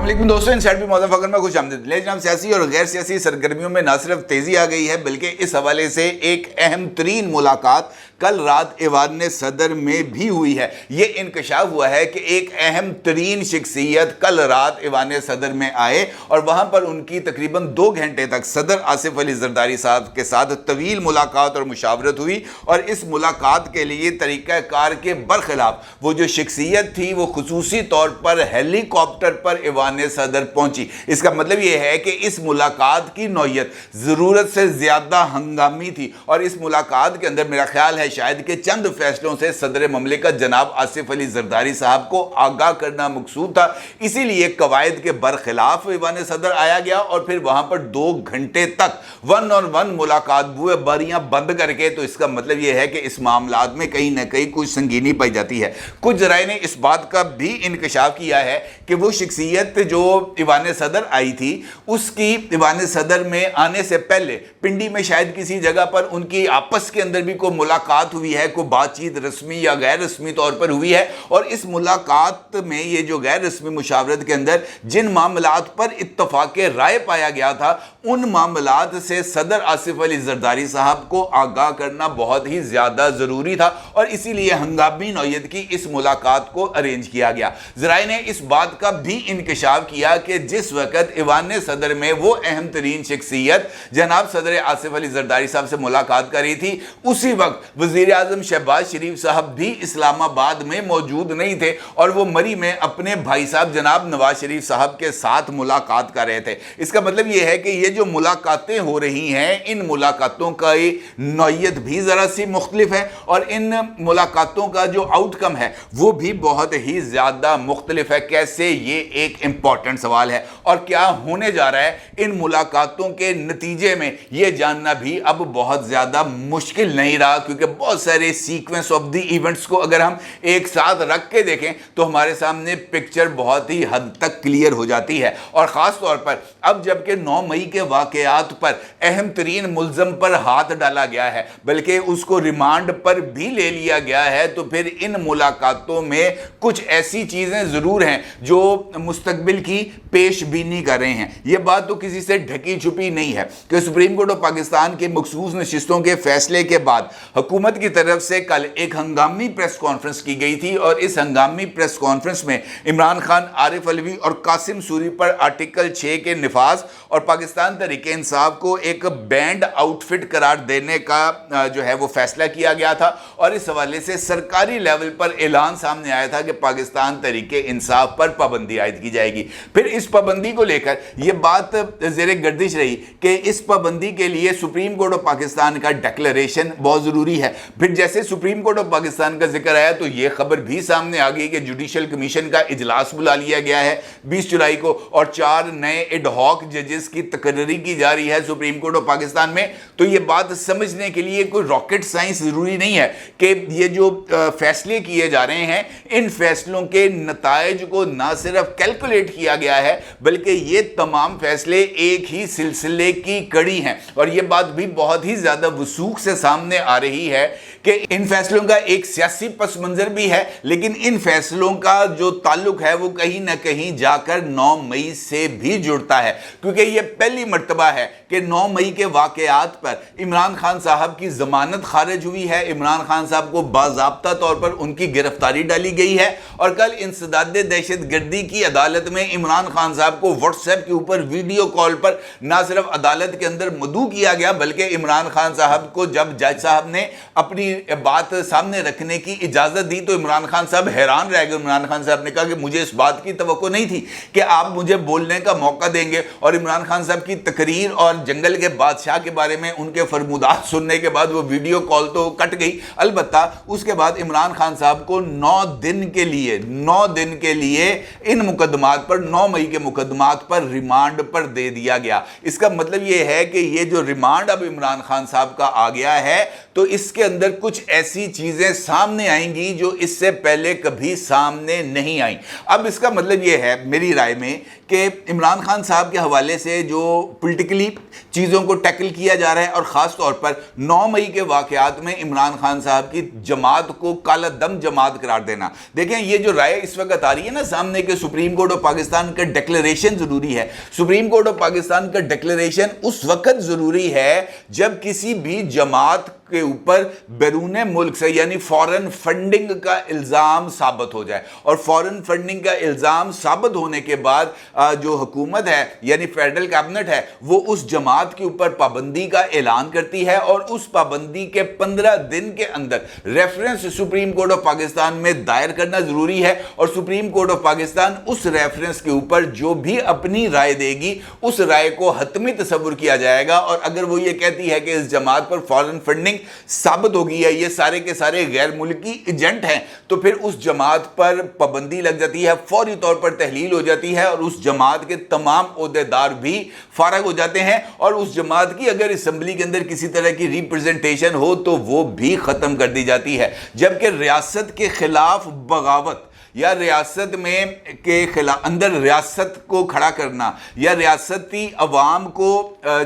अस्सलाम वालेकुम दोस्तों, इनसाइड भी मौजूद फकर में खुश आमदीद। ले जनाब, सियासी और गैर सियासी सरगर्मियों में ना सिर्फ तेजी आ गई है बल्कि इस हवाले से एक अहम तरीन मुलाकात कल रात ऐवान सदर में भी हुई है। ये इंकशाफ हुआ है कि एक अहम तरीन शख्सियत कल रात ऐवान सदर में आए और वहां पर उनकी तकरीबन 2 घंटे तक सदर आसिफ अली जरदारी साहब के साथ तवील मुलाकात और मुशावरत हुई। और इस मुलाकात के लिए तरीक़ाकार के बरखिलाफ वो जो शख्सियत थी वो खुसूसी तौर पर हेलीकॉप्टर पर ऐवान सदर पहुंची। इसका मतलब यह है कि इस मुलाकात की नौयत ज़रूरत से ज़्यादा हंगामी थी और इस मुलाकात के अंदर मेरा ख्याल है शायद कि चंद फैसलों से सदर ममलिकत जनाब आसिफ अली जरदारी साहब को आगाह करना मकसूद था। इसीलिए कवायद के बरखिलाफ ऐवान सदर आया गया और फिर वहां पर 2 घंटे तक 1 on 1 मुलाकात बुए बारियां बंद करके। तो इसका मतलब यह है कि इस मामलात में कहीं ना कहीं कुछ संगीनी पाई जाती है। कुछ जराए ने इस बात का भी इंकशाफ किया है कि वो शख्सियत जो ऐवान सदर आई थी उसकी ऐवान सदर में आने से पहले पिंडी में शायद किसी जगह पर उनकी आपस के अंदर भी कोई मुलाकात हुई है, कोई बातचीत रस्मी या गैर रस्मी तौर पर हुई है। और इस मुलाकात में ये जो गैर रस्मी मुशावरत के अंदर जिन मामलात पर इत्तफाक राय पाया गया था उन मामलात से सदर आसिफ अली जरदारी साहब को आगाह करना बहुत ही ज़्यादा ज़रूरी था और इसीलिए हंगामी नौयत की इस मुलाकात को अरेंज किया गया। ज़राए ने इस बात का भी इंकशाफ किया कि जिस वक़्त ऐवान सदर में वो अहम तरीन शख्सियत जनाब सदर आसिफ अली जरदारी साहब से मुलाकात कर रही थी उसी वक्त वज़ीर आज़म शहबाज शरीफ साहब भी इस्लामाबाद में मौजूद नहीं थे और वो मरी में अपने भाई साहब जनाब नवाज शरीफ साहब के साथ मुलाकात कर रहे थे। इसका मतलब ये है कि ये जो मुलाकातें हो रही हैं इन मुलाकातों का नौयत भी ज़रा सी मुख्तलिफ है और इन मुलाकातों का जो आउटकम है वो भी बहुत ही ज़्यादा मुख्तलिफ है। कैसे, ये एक इंपॉर्टेंट सवाल है और क्या होने जा रहा है इन मुलाकातों के नतीजे में ये जानना भी अब बहुत ज़्यादा मुश्किल नहीं रहा, क्योंकि बहुत सारे सीक्वेंस ऑफ द इवेंट्स को अगर हम एक साथ रख के देखें तो हमारे सामने पिक्चर बहुत ही हद तक क्लियर हो जाती है। और ख़ास तौर पर अब जबकि 9 मई के वाक़यात पर अहम तरीन मुल्ज़म पर हाथ डाला गया है बल्कि उसको रिमांड पर भी ले लिया गया है, तो फिर इन मुलाकातों में कुछ ऐसी चीज़ें ज़रूर हैं जो मुस्तकबिल की पेशबीनी कर रहे हैं। यह बात तो किसी से ढकी छुपी नहीं है कि सुप्रीम कोर्ट ऑफ पाकिस्तान के मखसूस नशिस्तों के फैसले के बाद हुकूमत की तरफ से कल एक हंगामी प्रेस कॉन्फ्रेंस की गई थी और इस हंगामी प्रेस कॉन्फ्रेंस में इमरान खान, आरिफ अलवी और कासिम सूरी पर आर्टिकल 6 के निफाज और पाकिस्तान तहरीक इंसाफ को एक बैंड आउटफिट करार देने का जो है वो फैसला किया गया था। और इस हवाले से सरकारी लेवल पर ऐलान सामने आया था कि पाकिस्तान तहरीक इंसाफ पर पाबंदी आयद की जाएगी। फिर इस पाबंदी को लेकर यह बात ज़ेरे गर्दिश रही कि इस पाबंदी के लिए सुप्रीम कोर्ट ऑफ पाकिस्तान का डिक्लेरेशन बहुत ज़रूरी है। फिर जैसे सुप्रीम कोर्ट ऑफ पाकिस्तान का जिक्र आया तो यह खबर भी सामने आ गई कि जुडिशल कमीशन का इजलास बुला लिया गया है 20 जुलाई को और 4 नए एडहॉक जजेस की तकर्री की जा रही है सुप्रीम कोर्ट ऑफ पाकिस्तान में। तो ये बात समझने के लिए कोई रॉकेट साइंस ज़रूरी नहीं है कि ये जो फैसले किए जा रहे हैं इन फैसलों के नताइज को ना सिर्फ कैलकुलेट किया गया है बल्कि ये तमाम फैसले एक ही सिलसिले की कड़ी हैं। और ये बात भी बहुत ही ज़्यादा वसूख से सामने आ रही है कि इन फैसलों का एक सियासी पस मंज़र भी है, लेकिन इन फैसलों का जो ताल्लुक है वो कहीं ना कहीं जाकर 9 मई से भी जुड़ता है, क्योंकि ये पहली मर्तबा है कि 9 मई के वाक़यात पर इमरान खान साहब की ज़मानत खारिज हुई है। इमरान खान साहब को बाज़ाब्ता तौर पर उनकी गिरफ्तारी डाली गई है और कल इंसदाद दहशत गर्दी की अदालत में इमरान खान साहब को व्हाट्सएप के ऊपर वीडियो कॉल पर ना सिर्फ अदालत के अंदर मदऊ किया गया बल्कि इमरान खान साहब को जब जज साहब ने अपनी बात सामने रखने की इजाज़त दी तो इमरान खान साहब हैरान रह गए। इमरान खान साहब ने कहा कि मुझे इस बात की तवक्को नहीं थी कि आप मुझे बोलने का मौका देंगे। और इमरान खान साहब की तकरीर और जंगल के बादशाह के बारे में उनके फरमुदात सुनने के बाद वो वीडियो कॉल तो कट गई। अलबत्ता उसके बाद इमरान खान साहब को 9 दिन के लिए इन मुकदमात पर 9 मई के मुकदमात पर रिमांड पर दे दिया गया। इसका मतलब ये है कि ये जो रिमांड अब इमरान खान साहब का आ गया है तो इसके अंदर कुछ ऐसी चीजें सामने आएंगी जो इससे पहले कभी सामने नहीं आई। अब इसका मतलब ये है मेरी राय में कि इमरान खान साहब के हवाले से जो पॉलिटिकली चीज़ों को टैकल किया जा रहा है, और ख़ास तौर पर 9 मई के वाक़यात में इमरान खान साहब की जमात को काला दम जमात करार देना। देखें, ये जो राय इस वक्त आ रही है ना सामने के सुप्रीम कोर्ट ऑफ पाकिस्तान का डिक्लेरेशन ज़रूरी है। सुप्रीम कोर्ट ऑफ पाकिस्तान का डिक्लेरेशन उस वक्त ज़रूरी है जब किसी भी जमात के ऊपर बैरून मुल्क से यानी फॉरेन फंडिंग का इल्ज़ाम साबित हो जाए, और फॉरेन फंडिंग का इल्ज़ाम साबित होने के बाद जो हुकूमत है यानी फेडरल कैबिनेट है वो उस जमात के ऊपर पाबंदी का ऐलान करती है, और उस पाबंदी के 15 दिन के अंदर reference supreme court of Pakistan में दायर करना ज़रूरी है, और सुप्रीम कोर्ट ऑफ पाकिस्तान उस रेफरेंस के ऊपर जो भी अपनी राय देगी उस राय को हतमी तस्वुर किया जाएगा। और अगर वो ये कहती है कि इस जमात पर फॉरेन फंडिंग साबित हो गई है, ये सारे के सारे गैर मुल्की एजेंट हैं, तो फिर उस जमात पर पाबंदी लग जाती है, फौरी तौर पर तहलील हो जाती है, और उस जमात के तमाम ओहदेदार भी फारग हो जाते हैं, और उस जमात की अगर असेंबली के अंदर किसी तरह की रिप्रेजेंटेशन हो तो वो भी खत्म कर दी जाती है। जबकि रियासत के खिलाफ बगावत या रियासत में के खिलाफ अंदर रियासत को खड़ा करना या रियासती अवाम को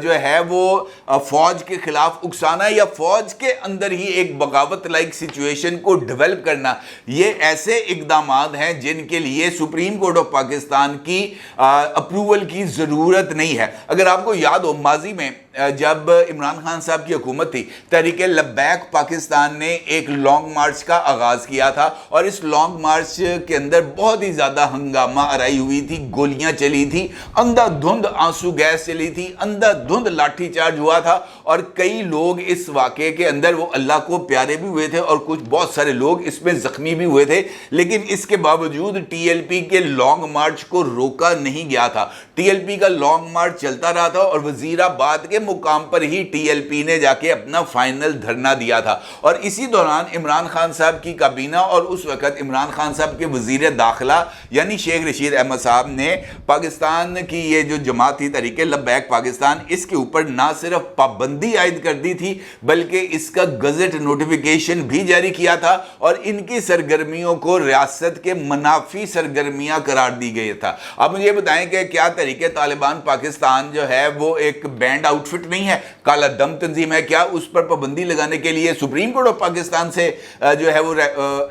जो है वो फौज के खिलाफ उकसाना या फौज के अंदर ही एक बगावत लाइक सिचुएशन को डेवलप करना, ये ऐसे इकदाम हैं जिनके लिए सुप्रीम कोर्ट ऑफ पाकिस्तान की अप्रूवल की ज़रूरत नहीं है। अगर आपको याद हो, माजी में जब इमरान खान साहब की हुकूमत थी, तहरीक लब्बैक पाकिस्तान ने एक लॉन्ग मार्च का आगाज़ किया था, और इस लॉन्ग मार्च के अंदर बहुत ही ज़्यादा हंगामा आराई हुई थी, गोलियां चली थी, अंधाधुंध आंसू गैस चली थी, अंधाधुंध लाठी चार्ज हुआ था, और कई लोग इस वाक़े के अंदर वो अल्लाह को प्यारे भी हुए थे और कुछ बहुत सारे लोग इसमें ज़ख्मी भी हुए थे। लेकिन इसके बावजूद TLP के लॉन्ग मार्च को रोका नहीं गया था। TLP का लॉन्ग मार्च चलता रहा था, और वज़ीराबाद के मुकाम पर ही TLP ने जाके अपना फाइनल धरना दिया था। और इसी दौरान इमरान खान साहब की काबीना और उस वक्त इमरान खान साहब के वजीर दाखिला यानी शेख रशीद अहमद साहब ने पाकिस्तान की ये जो जमात थी तहरीक लब्बैक पाकिस्तान, इसके ऊपर ना सिर्फ पाबंदी आयद कर दी थी बल्कि इसका गजट नोटिफिकेशन भी जारी किया था, और इनकी सरगर्मियों को रियासत के मनाफी सरगर्मियां करार दी गई था। अब मुझे बताएं कि क्या तहरीके तालिबान पाकिस्तान जो है वो एक बैंड आउटफिट नहीं है, काला दम तंजीम है? क्या उस पर पाबंदी लगाने के लिए सुप्रीम कोर्ट ऑफ पाकिस्तान से जो है वो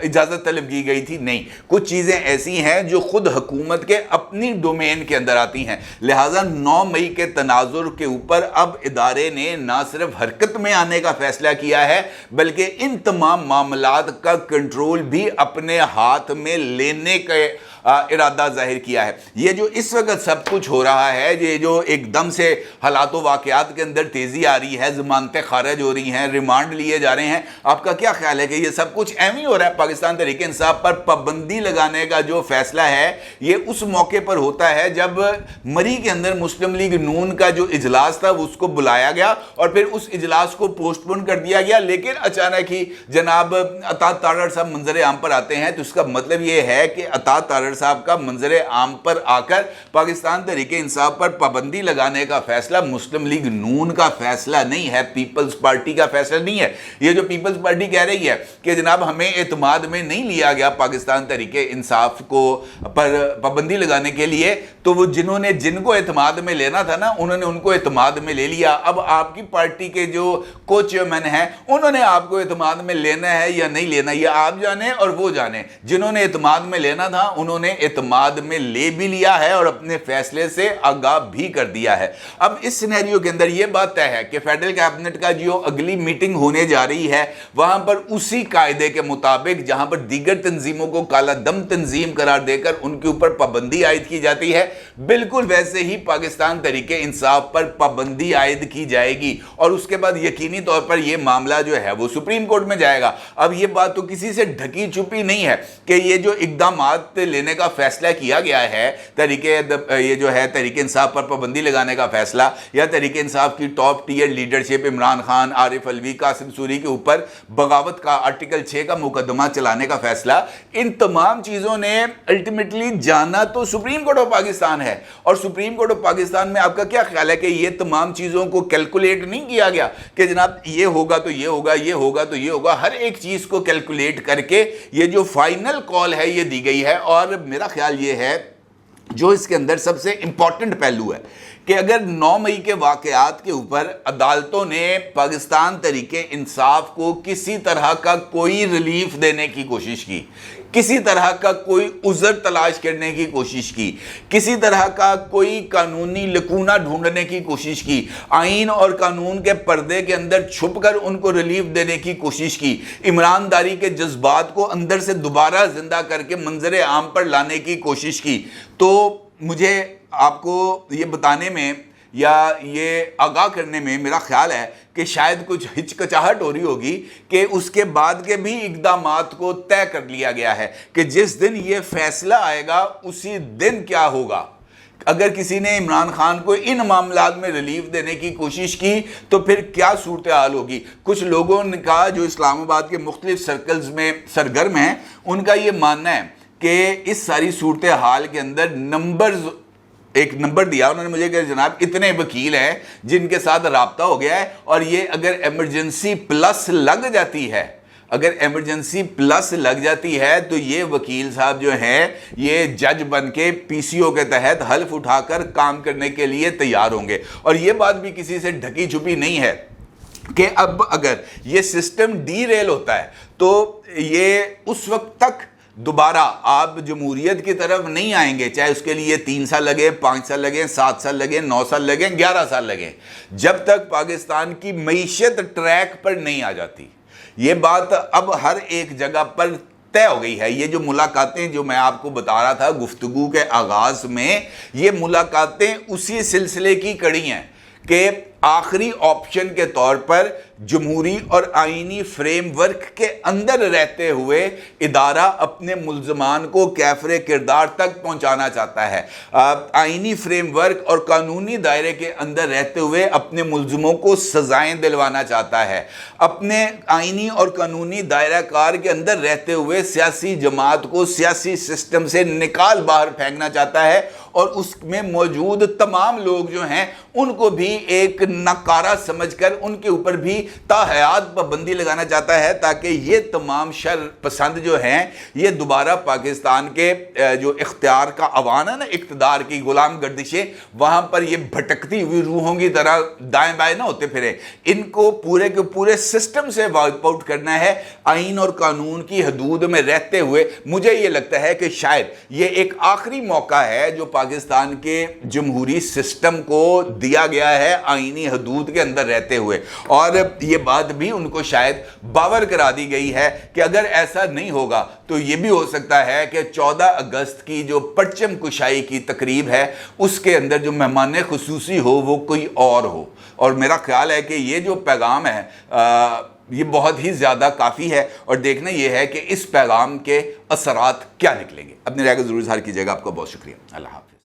इजाजत तलब की गई थी? नहीं, कुछ चीजें ऐसी हैं जो खुद हुकूमत के अपनी डोमेन के अंदर आती हैं। लिहाजा 9 मई के तनाजुर के ऊपर अब इदारे ने ना सिर्फ हरकत में आने का फैसला किया है बल्कि इन तमाम मामलात का कंट्रोल भी अपने हाथ में लेने के इरादा जाहिर किया है। ये जो इस वक्त सब कुछ हो रहा है, ये जो एकदम से हालात व वाक़यात के अंदर तेज़ी आ रही है, ज़मानतें खारिज हो रही हैं, रिमांड लिए जा रहे हैं, आपका क्या ख्याल है कि ये सब कुछ एम ही हो रहा है? पाकिस्तान तहरीक इंसाफ पर पाबंदी लगाने का जो फैसला है ये उस मौके पर होता है जब मरी के अंदर मुस्लिम लीग नून का जो इजलास था उसको बुलाया गया और फिर उस इजलास को पोस्टपोन कर दिया गया, लेकिन अचानक ही जनाब अता तारड़ साहब मंजर आम पर आते हैं। तो इसका मतलब ये है कि अता तारड़ साहब का मंजर आम पर आकर पाकिस्तान तहरीक इंसाफ पर पाबंदी लगाने का फैसला मुस्लिम लीग नून का फैसला नहीं है, पीपल्स पार्टी का फैसला नहीं है। ये जो पीपल्स पार्टी कह रही है कि जनाब हमें एतमाद में नहीं लिया गया पाकिस्तान तहरीक इंसाफ को पर पाबंदी लगाने के लिए, तो वो जिनको एतमाद में लेना था ना उन्होंने उनको एतमाद में ले लिया। अब आपकी पार्टी के जो को चेयरमैन हैं उन्होंने आपको एतमाद में लेना है या नहीं लेना, ये आप जाने और वो जाने। जिन्होंने एतमाद में लेना था उन्होंने एतमाद में ले भी लिया है और अपने फैसले से आगाह भी कर दिया है। अब इस सिनेरियो के अंदर यह बात तय है कि फेडरल कैबिनेट का जो अगली मीटिंग होने जा रही है वहां पर उसी कायदे के मुताबिक जहां पर दीगर तंजीमों को काला दम तंजीम करार देकर उनके ऊपर पाबंदी आयद की जाती है, बिल्कुल वैसे ही पाकिस्तान तहरीके इंसाफ पर पाबंदी आयद की जाएगी और उसके बाद यकीनी तौर पर यह मामला जो है वो सुप्रीम कोर्ट में जाएगा। अब यह बात तो किसी से ढकी छुपी नहीं है कि ये जो इकदाम लेने دینے کا فیصلہ کیا گیا ہے، یہ جو ہے تحریک انصاف پر پابندی لگانے کا فیصلہ، یا تحریک انصاف کی top tier leadership Imran Khan, Arif Alvi, Qasim Suri کے اوپر بغاوت کا آرٹیکل 6 کا مقدمہ چلانے کا فیصلہ، ان تمام چیزوں نے الٹیمیٹلی جانا تو سپریم کورٹ آف پاکستان ہے. اور سپریم کورٹ آف پاکستان میں آپ کا کیا خیال ہے کہ یہ تمام چیزوں کو کیلکولیٹ نہیں کیا گیا کہ جناب یہ ہوگا تو یہ ہوگا، یہ ہوگا تو یہ ہوگا، ہر ایک چیز کو کیلکولیٹ کر کے یہ جو فائنل کال ہے یہ دی گئی ہے. اور میرا خیال یہ ہے جو اس کے اندر سب سے امپورٹنٹ پہلو ہے کہ اگر 9 مئی کے واقعات کے اوپر عدالتوں نے پاکستان تحریک انصاف کو کسی طرح کا کوئی ریلیف دینے کی کوشش کی، کسی طرح کا کوئی عذر تلاش کرنے کی کوشش کی، کسی طرح کا کوئی قانونی لکونہ ڈھونڈنے کی کوشش کی، آئین اور قانون کے پردے کے اندر چھپ کر ان کو ریلیف دینے کی کوشش کی، عمران داری کے جذبات کو اندر سے دوبارہ زندہ کر کے منظر عام پر لانے کی کوشش کی، تو مجھے آپ کو یہ بتانے میں یا یہ آگاہ کرنے میں میرا خیال ہے کہ شاید کچھ ہچکچاہٹ ہو رہی ہوگی کہ اس کے بعد کے بھی اقدامات کو طے کر لیا گیا ہے کہ جس دن یہ فیصلہ آئے گا اسی دن کیا ہوگا. اگر کسی نے عمران خان کو ان معاملات میں ریلیف دینے کی کوشش کی تو پھر کیا صورتحال ہوگی. کچھ لوگوں نے کہا جو اسلام آباد کے مختلف سرکلز میں سرگرم ہیں، ان کا یہ ماننا ہے کہ اس ساری صورتحال کے اندر ایک نمبر دیا انہوں نے مجھے کہ جناب اتنے وکیل ہیں جن کے ساتھ رابطہ ہو گیا ہے، اور یہ اگر ایمرجنسی پلس لگ جاتی ہے، اگر ایمرجنسی پلس لگ جاتی ہے تو یہ وکیل صاحب جو ہیں یہ جج بن کے پی سی او کے تحت حلف اٹھا کر کام کرنے کے لیے تیار ہوں گے. اور یہ بات بھی کسی سے ڈھکی چھپی نہیں ہے کہ اب اگر یہ سسٹم ڈی ریل ہوتا ہے تو یہ اس وقت تک دوبارہ آپ جمہوریت کی طرف نہیں آئیں گے، چاہے اس کے لیے 3 سال لگے، 5 سال لگے، 7 سال لگے، 9 سال لگے، 11 سال لگے، جب تک پاکستان کی معیشت ٹریک پر نہیں آ جاتی. یہ بات اب ہر ایک جگہ پر طے ہو گئی ہے. یہ جو ملاقاتیں جو میں آپ کو بتا رہا تھا گفتگو کے آغاز میں، یہ ملاقاتیں اسی سلسلے کی کڑی ہیں کہ آخری آپشن کے طور پر جمہوری اور آئینی فریم ورک کے اندر رہتے ہوئے ادارہ اپنے ملزمان کو کیفر کردار تک پہنچانا چاہتا ہے، آئینی فریم ورک اور قانونی دائرے کے اندر رہتے ہوئے اپنے ملزموں کو سزائیں دلوانا چاہتا ہے، اپنے آئینی اور قانونی دائرہ کار کے اندر رہتے ہوئے سیاسی جماعت کو سیاسی سسٹم سے نکال باہر پھینکنا چاہتا ہے، اور اس میں موجود تمام لوگ جو ہیں ان کو بھی ایک ناکارہ سمجھ کر ان کے اوپر بھی تا حیات پابندی لگانا چاہتا ہے تاکہ یہ تمام شر پسند جو ہیں یہ دوبارہ پاکستان کے جو اختیار کا عوان ہے نا، اقتدار کی غلام گردشیں، وہاں پر یہ بھٹکتی ہوئی روحوں کی طرح دائیں بائیں نہ ہوتے پھرے. ان کو پورے کے پورے سسٹم سے وائپ آؤٹ کرنا ہے آئین اور قانون کی حدود میں رہتے ہوئے. مجھے یہ لگتا ہے کہ شاید یہ ایک آخری موقع ہے جو پاکستان کے جمہوری سسٹم کو دیا گیا ہے آئینی حدود کے اندر رہتے ہوئے، اور یہ بات بھی ان کو شاید باور کرا دی گئی ہے کہ اگر ایسا نہیں ہوگا تو یہ بھی ہو سکتا ہے کہ 14 اگست کی جو پرچم کشائی کی تقریب ہے اس کے اندر جو مہمان خصوصی ہو وہ کوئی اور ہو. اور میرا خیال ہے کہ یہ جو پیغام ہے یہ بہت ہی زیادہ کافی ہے، اور دیکھنا یہ ہے کہ اس پیغام کے اثرات کیا نکلیں گے. اپنی رائے کو ضرور اظہار کیجیے گا. آپ کا بہت شکریہ. اللہ حافظ.